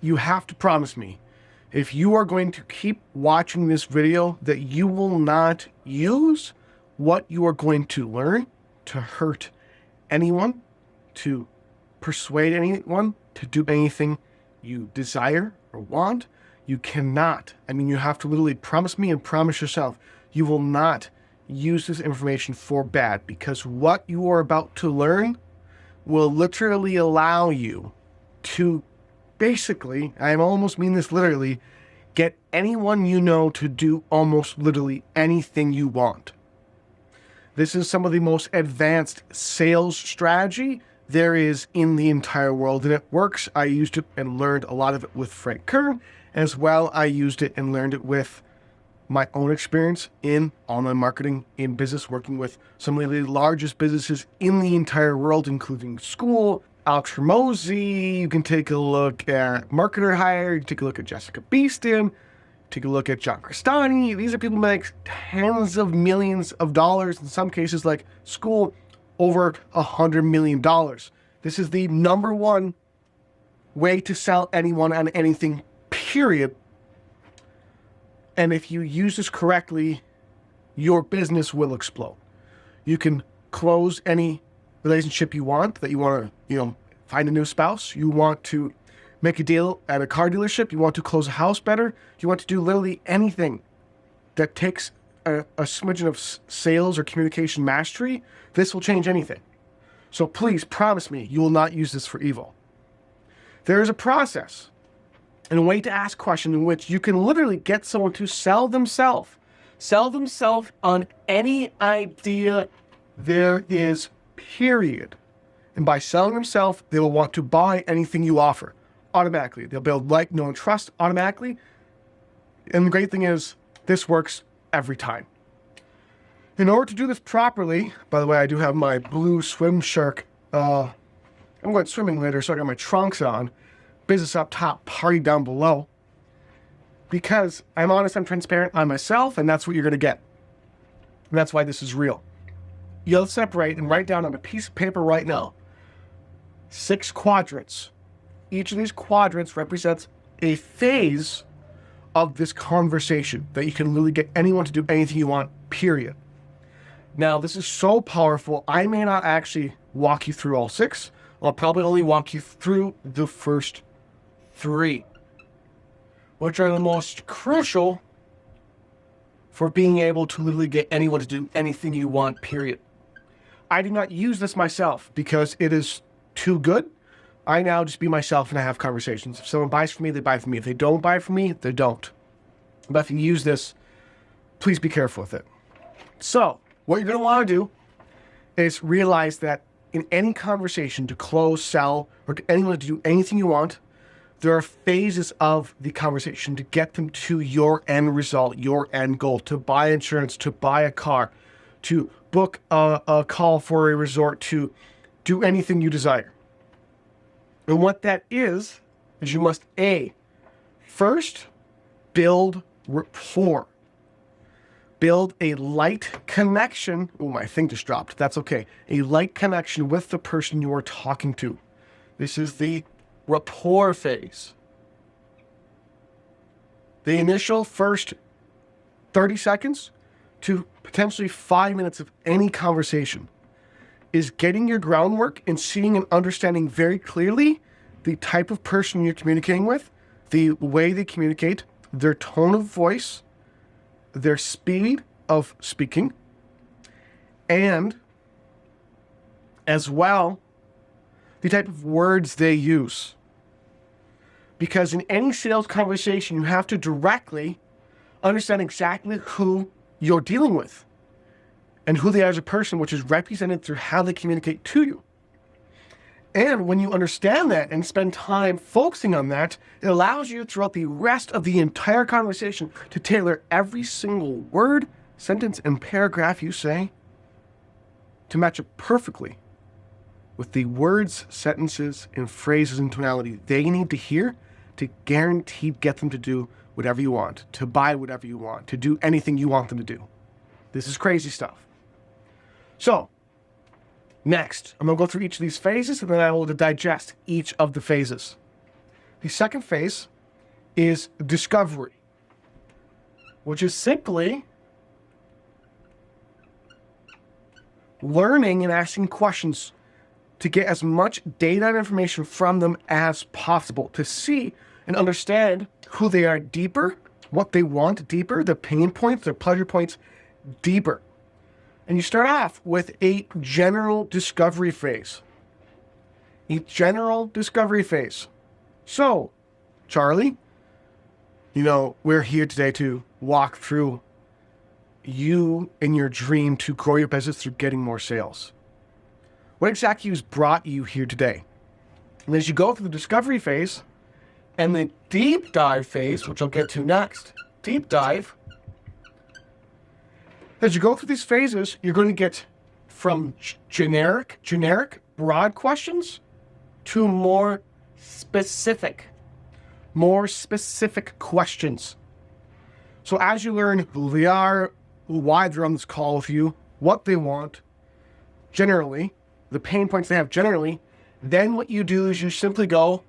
you have to promise me, if you are going to keep watching this video, that you will not use what you are going to learn to hurt anyone, to persuade anyone to do anything you desire or want. You cannot. I mean, you have to literally promise me and promise yourself you will not use this information for bad, because what you are about to learn will literally allow you to basically, I almost mean this literally, get anyone you know to do almost literally anything you want. This is some of the most advanced sales strategy there is in the entire world, and it works. I used it and learned a lot of it with Frank Kern. As well, I used it and learned it with my own experience in online marketing, in business, working with some of the largest businesses in the entire world, including School, Alex Ramosi. You can take a look at Marketer Hire. You can take a look at Jessica Beeston. Take a look at John Crestani. These are people who make tens of millions of dollars. In some cases, like School, over $100 million. This is the number one way to sell anyone on anything, period. And if you use this correctly, your business will explode. You can close any relationship you want, that you want to, find a new spouse. You want to make a deal at a car dealership. You want to close a house better. You want to do literally anything that takes a smidgen of sales or communication mastery. This will change anything. So please promise me you will not use this for evil. There is a process and a way to ask questions in which you can literally get someone to sell themselves on any idea there is, period. And by selling themselves, they will want to buy anything you offer automatically. They'll build like, know, and trust automatically. And the great thing is, this works every time. In order to do this properly, by the way, I do have my blue swim shirt. I'm going swimming later, so I got my trunks on. Business up top, party down below. Because I'm honest, I'm transparent on myself, and that's what you're going to get. And that's why this is real. You'll separate and write down on a piece of paper right now 6 quadrants. Each of these quadrants represents a phase of this conversation that you can literally get anyone to do anything you want, period. Now, this is so powerful, I may not actually walk you through all 6. I'll probably only walk you through the first 3, which are the most crucial for being able to literally get anyone to do anything you want, period. I do not use this myself because it is too good. I now just be myself and I have conversations. If someone buys from me, they buy from me. If they don't buy from me, they don't. But if you use this, please be careful with it. So, what you're going to want to do is realize that in any conversation, to close, sell, or to anyone to do anything you want, there are phases of the conversation to get them to your end result, your end goal, to buy insurance, to buy a car, to book a call for a resort, to do anything you desire. And what that is you must first build rapport. Build a light connection. Oh, my thing just dropped. That's okay. A light connection with the person you are talking to. This is the rapport phase. The initial first 30 seconds to potentially 5 minutes of any conversation is getting your groundwork and seeing and understanding very clearly the type of person you're communicating with, the way they communicate, their tone of voice, their speed of speaking, and as well, the type of words they use. Because in any sales conversation, you have to directly understand exactly who you're dealing with and who they are as a person, which is represented through how they communicate to you. And when you understand that and spend time focusing on that, it allows you throughout the rest of the entire conversation to tailor every single word, sentence, and paragraph you say to match up perfectly with the words, sentences, and phrases and tonality they need to hear to guaranteed get them to do whatever you want, to buy whatever you want, to do anything you want them to do. This is crazy stuff. So, next, I'm going to go through each of these phases, and then I will digest each of the phases. The second phase is discovery, which is simply learning and asking questions to get as much data and information from them as possible, to see and understand who they are deeper, what they want deeper, their pain points, their pleasure points deeper. And you start off with a general discovery phase. A general discovery phase. So, Charlie, we're here today to walk through you and your dream to grow your business through getting more sales. What exactly has brought you here today? And as you go through the discovery phase and the deep dive phase, which I'll get to next, deep dive, as you go through these phases, you're going to get from generic, broad questions to more specific questions. So as you learn who they are, why they're on this call with you, what they want, generally, the pain points they have generally, then what you do is you simply go,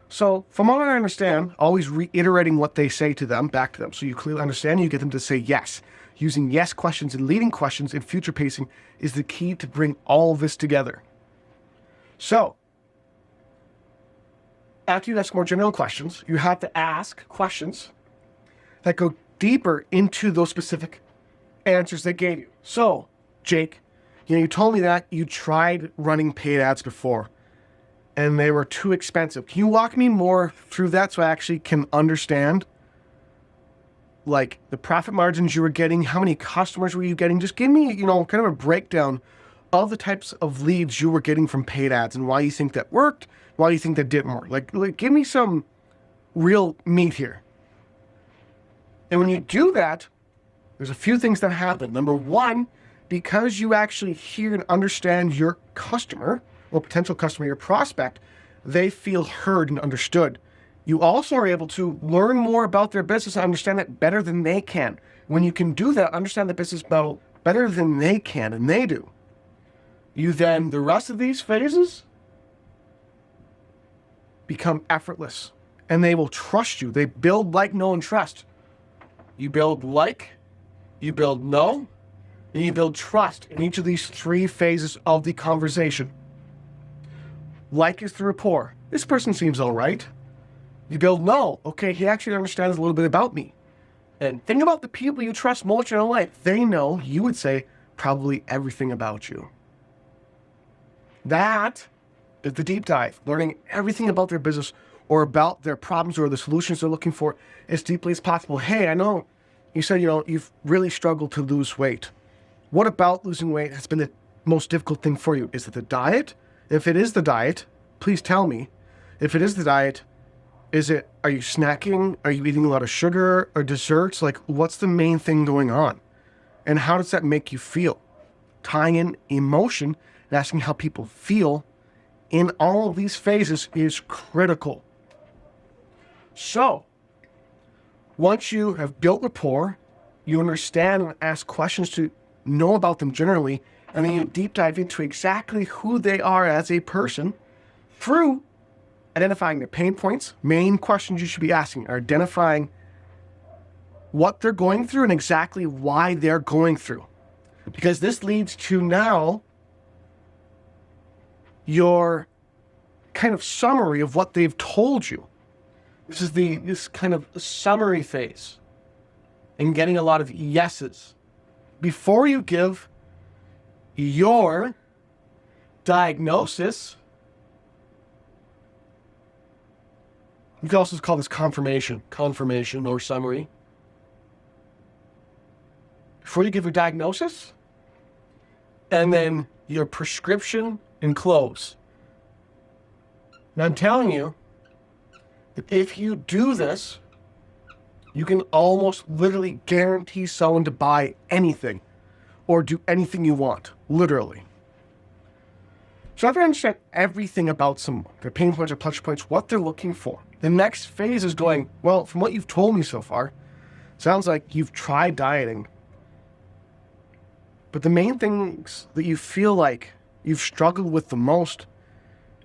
so from what I understand, always reiterating what they say to them, back to them. So you clearly understand, you get them to say yes. Using yes questions and leading questions in future pacing is the key to bring all of this together. So, after you ask more general questions, you have to ask questions that go deeper into those specific answers they gave you. So, Jake, you told me that you tried running paid ads before and they were too expensive. Can you walk me more through that so I actually can understand like the profit margins you were getting, how many customers were you getting? Just give me, kind of a breakdown of the types of leads you were getting from paid ads and why you think that worked, why you think that didn't work. Like give me some real meat here. And when you do that, there's a few things that happen. Number one, because you actually hear and understand your customer or potential customer, your prospect, they feel heard and understood. You also are able to learn more about their business and understand it better than they can. When you can do that, understand the business model better than they can and they do, you then, the rest of these phases become effortless and they will trust you. They build like, know, and trust. You build like, you build know, and you build trust in each of these three phases of the conversation. Like is the rapport. This person seems all right. You build know. Okay, he actually understands a little bit about me. And think about the people you trust most in your life. They know, you would say, probably everything about you. That is the deep dive, learning everything about their business or about their problems or the solutions they're looking for as deeply as possible. Hey, I know you said, you've really struggled to lose weight. What about losing weight has been the most difficult thing for you? Is it the diet? If it is the diet, please tell me. If it is the diet, are you snacking? Are you eating a lot of sugar or desserts? Like, what's the main thing going on? And how does that make you feel? Tying in emotion and asking how people feel in all of these phases is critical. So, once you have built rapport, you understand and ask questions to know about them generally, and then you deep dive into exactly who they are as a person through identifying their pain points. Main questions you should be asking are identifying what they're going through and exactly why they're going through. Because this leads to now your kind of summary of what they've told you. This is this kind of summary phase and getting a lot of yeses. Before you give your diagnosis, you can also call this confirmation or summary. Before you give your diagnosis, and then your prescription and close. Now I'm telling you that if you do this, you can almost literally guarantee someone to buy anything or do anything you want, literally. So after I understand everything about someone, their pain points, their pleasure points, what they're looking for, the next phase is going, well, from what you've told me so far, sounds like you've tried dieting. But the main things that you feel like you've struggled with the most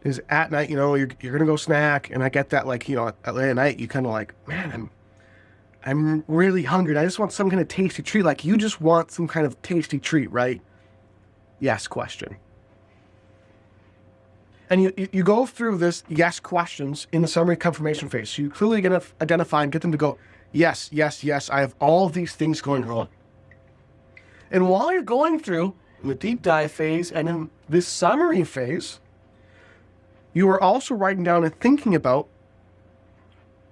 is at night, you're going to go snack. And I get that, like, at late at night, you kind of like, man, I'm really hungry. And I just want some kind of tasty treat. Like, you just want some kind of tasty treat, right? Yes question. And you go through this yes questions in the summary confirmation phase. So you clearly going to identify and get them to go, yes, yes, yes, I have all these things going on. And while you're going through the deep dive phase and in this summary phase, you are also writing down and thinking about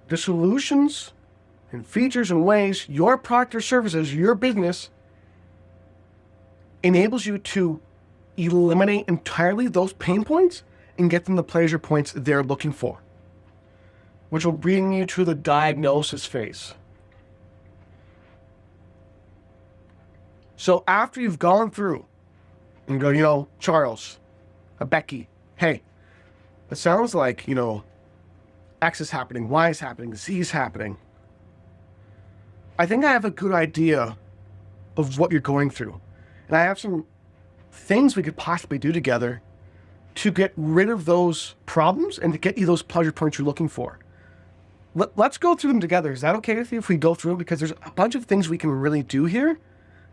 the solutions and features and ways your product or services, your business, enables you to eliminate entirely those pain points and get them the pleasure points they're looking for, which will bring you to the diagnosis phase. So after you've gone through and go, Charles, Becky, hey, it sounds like, X is happening, Y is happening, Z is happening. I think I have a good idea of what you're going through. And I have some things we could possibly do together to get rid of those problems and to get you those pleasure points you're looking for. Let's go through them together. Is that okay with you if we go through them? Because there's a bunch of things we can really do here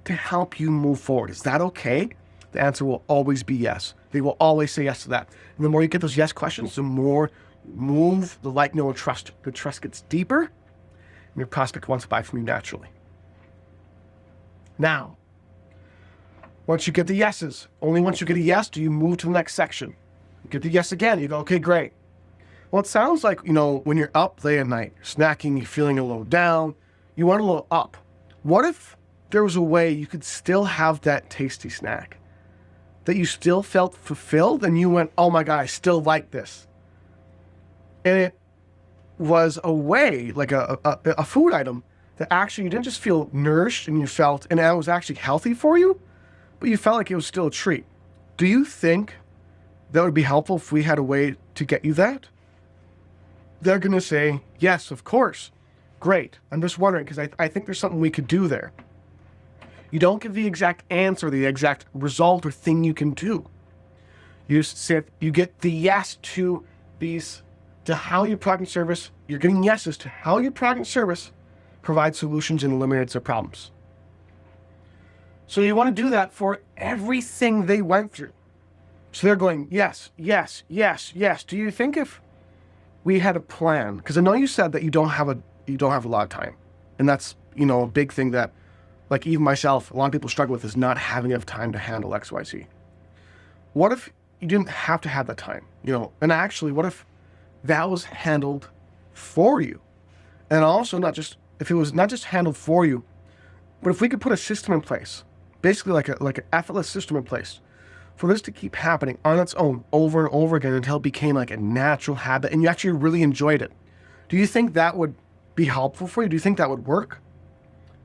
to help you move forward. Is that okay? The answer will always be yes. They will always say yes to that. And the more you get those yes questions, the more you move the like, know, and trust. The trust gets deeper, and your prospect wants to buy from you naturally. Now, once you get the yeses, only once you get a yes do you move to the next section. You get the yes again, you go, okay, great. Well, it sounds like, when you're up late at night, you're snacking, you're feeling a little down, you want a little up. What if there was a way you could still have that tasty snack, that you still felt fulfilled and you went, oh my God, I still like this. And it was a way, like a food item that actually you didn't just feel nourished and you felt, and it was actually healthy for you, but you felt like it was still a treat. Do you think that would be helpful if we had a way to get you that? They're going to say, yes, of course. Great. I'm just wondering, because I think there's something we could do there. You don't give the exact answer, the exact result or thing you can do. You just say, you get the yes to these, to how your product and service, you're getting yeses to how your product and service provides solutions and eliminates their problems. So you want to do that for everything they went through. So they're going, yes, yes, yes, yes. Do you think if we had a plan, because I know you said that you don't have a lot of time, and that's, a big thing that, like even myself, a lot of people struggle with is not having enough time to handle XYZ. What if you didn't have to have that time, and actually what if that was handled for you? And also if it was not just handled for you, but if we could put a system in place, basically like an effortless system in place for this to keep happening on its own over and over again until it became like a natural habit and you actually really enjoyed it. Do you think that would be helpful for you? Do you think that would work?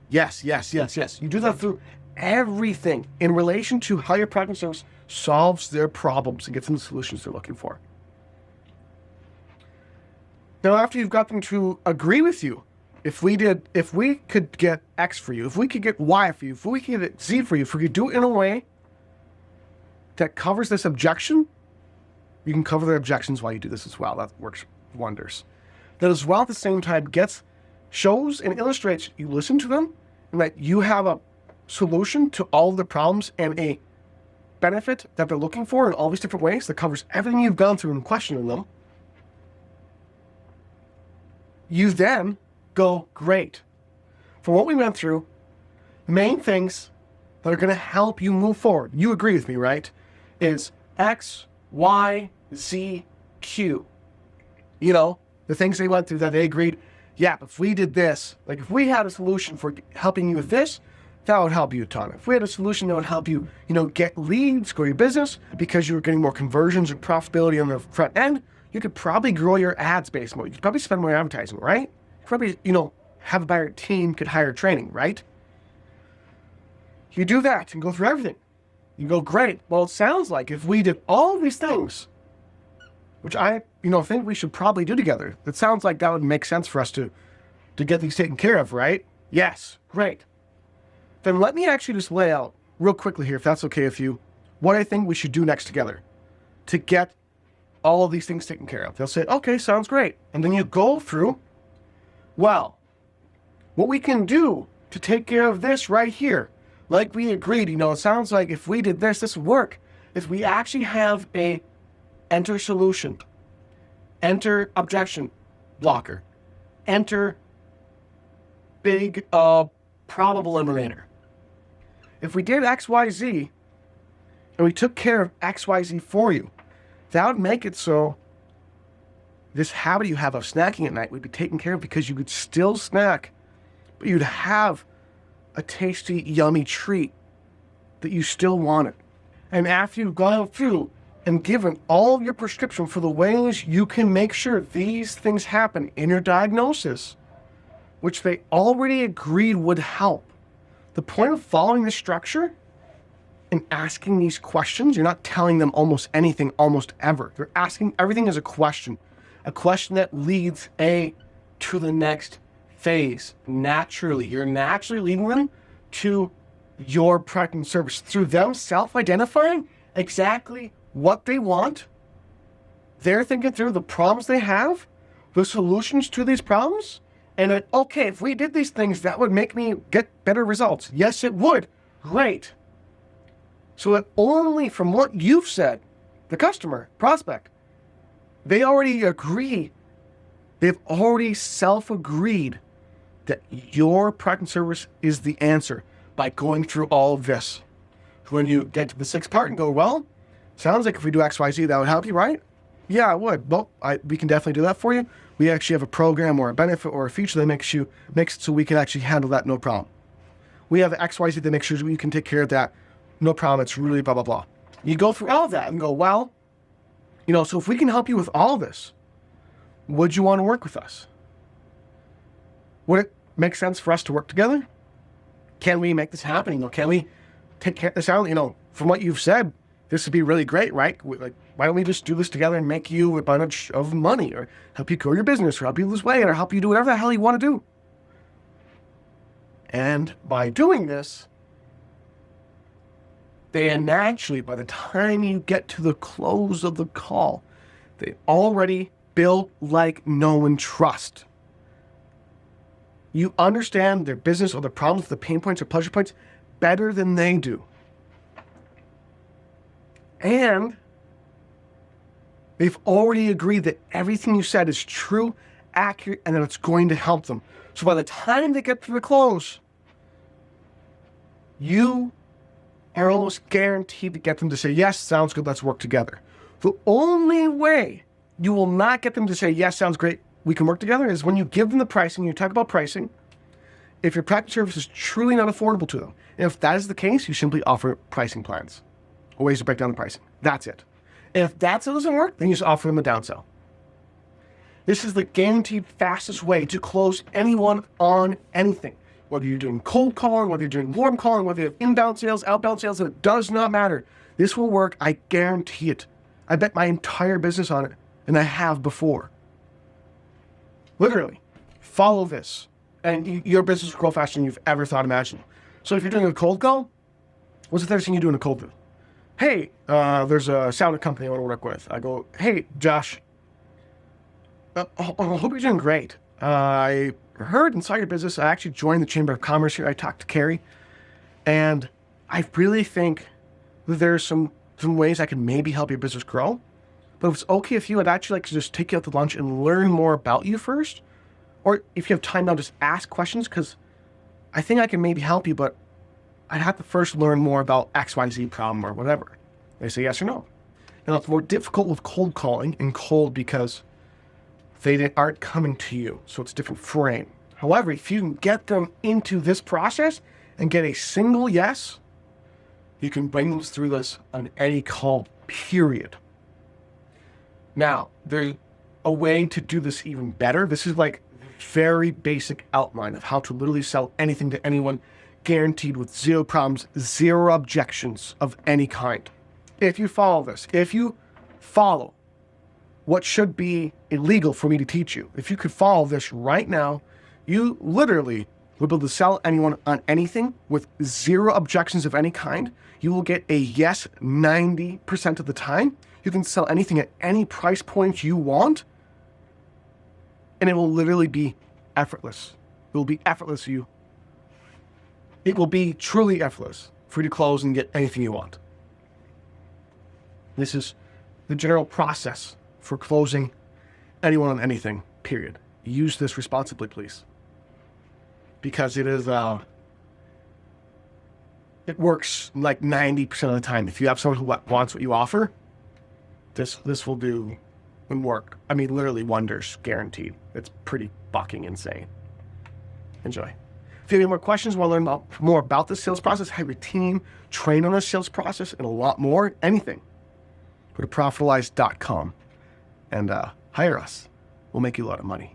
Yes, yes, yes, yes. You do that through everything in relation to how your product and service solves their problems and gets them the solutions they're looking for. Now, after you've got them to agree with you, if we could get X for you, if we could get Y for you, if we could get Z for you, if we could do it in a way that covers this objection, you can cover their objections while you do this as well. That works wonders. That as well at the same time shows and illustrates you listen to them and that you have a solution to all of the problems and a benefit that they're looking for in all these different ways that covers everything you've gone through in questioning them. You then go, great. For what we went through, the main things that are going to help you move forward, you agree with me, right, is X, Y, Z, Q. The things they went through that they agreed, yeah, if we did this, like if we had a solution for helping you with this, that would help you a ton. If we had a solution that would help you, get leads, grow your business, because you were getting more conversions and profitability on the front end, you could probably grow your ad space more. You could probably spend more advertising, right? Probably, have a better team, could hire training, right? You do that and go through everything. You go, great. Well, it sounds like if we did all these things, which I, think we should probably do together, it sounds like that would make sense for us to get these taken care of, right? Yes, great. Then let me actually just lay out real quickly here, if that's okay with you, what I think we should do next together to get all of these things taken care of. They'll say, okay, sounds great. And then you go through, well, what we can do to take care of this right here, like we agreed, it sounds like if we did this, this would work. If we actually have a enter solution, enter objection blocker, enter big problem eliminator. If we did X, Y, Z, and we took care of X, Y, Z for you, that would make it so this habit you have of snacking at night would be taken care of, because you could still snack, but you'd have a tasty, yummy treat that you still wanted. And after you've gone through and given all of your prescription for the ways you can make sure these things happen in your diagnosis, which they already agreed would help. The point of following this structure and asking these questions, you're not telling them almost anything almost ever. They're asking everything as a question that leads to the next phase. Naturally, you're naturally leading them to your product and service through them self-identifying exactly what they want. They're thinking through the problems they have, the solutions to these problems, and okay, if we did these things, that would make me get better results. Yes, it would. Great. So that only from what you've said, the customer, prospect, they already agree. They've already self-agreed that your product and service is the answer by going through all of this. When you get to the sixth part and go, well, sounds like if we do X, Y, Z, that would help you, right? Yeah, it would. Well, we can definitely do that for you. We actually have a program or a benefit or a feature that makes it so we can actually handle that, no problem. We have X, Y, Z that makes sure we can take care of that, no problem. It's really blah, blah, blah. You go through all of that and go, well, so if we can help you with all this, would you want to work with us? Would it make sense for us to work together? Can we make this happen? Can we take care of this out? From what you've said, this would be really great, right? Like, why don't we just do this together and make you a bunch of money, or help you grow your business, or help you lose weight, or help you do whatever the hell you want to do? And by doing this, they naturally, by the time you get to the close of the call, they already build, like, know, and trust. You understand their business or the problems, the pain points or pleasure points better than they do. And they've already agreed that everything you said is true, accurate, and that it's going to help them. So by the time they get to the close, you are almost guaranteed to get them to say, yes, sounds good, let's work together. The only way you will not get them to say, yes, sounds great, we can work together, is when you give them the pricing, you talk about pricing, if your practice service is truly not affordable to them. And if that is the case, you simply offer pricing plans, or ways to break down the pricing. That's it. And if that still doesn't work, then you just offer them a downsell. This is the guaranteed fastest way to close anyone on anything. Whether you're doing cold calling, whether you're doing warm calling, whether you have inbound sales, outbound sales, it does not matter. This will work, I guarantee it. I bet my entire business on it, and I have before. Literally, follow this, and your business will grow faster than you've ever thought imaginable. So if you're doing a cold call, what's the first thing you do in a cold call? Hey, there's a sound company I want to work with. I go, hey, Josh, I hope you're doing great. I heard and saw your business. I actually joined the Chamber of Commerce here. I talked to Carrie, and I really think that there's some ways I can maybe help your business grow. But if it's okay if you, I'd actually like to just take you out to lunch and learn more about you first. Or if you have time now, just ask questions, because I think I can maybe help you, but I'd have to first learn more about XYZ problem or whatever. They say yes or no. Now, it's more difficult with cold calling and cold because they aren't coming to you. So it's a different frame. However, if you can get them into this process and get a single yes, you can bring them through this on any call, period. Now, there's a way to do this even better. This is like very basic outline of how to literally sell anything to anyone, guaranteed with zero problems, zero objections of any kind. If you follow this, if you follow what should be illegal for me to teach you, if you could follow this right now, you literally will be able to sell anyone on anything with zero objections of any kind. You will get a yes 90% of the time. You can sell anything at any price point you want, and it will literally be effortless. It will be effortless for you. It will be truly effortless for you to close and get anything you want. This is the general process for closing anyone on anything, period. Use this responsibly, please. Because it is, it works like 90% of the time. If you have someone who wants what you offer, this will do and work. I mean, literally wonders, guaranteed. It's pretty fucking insane. Enjoy. If you have any more questions, want to learn more about the sales process, have your team train on the sales process, and a lot more, anything, go to profitalize.com and hire us. We'll make you a lot of money.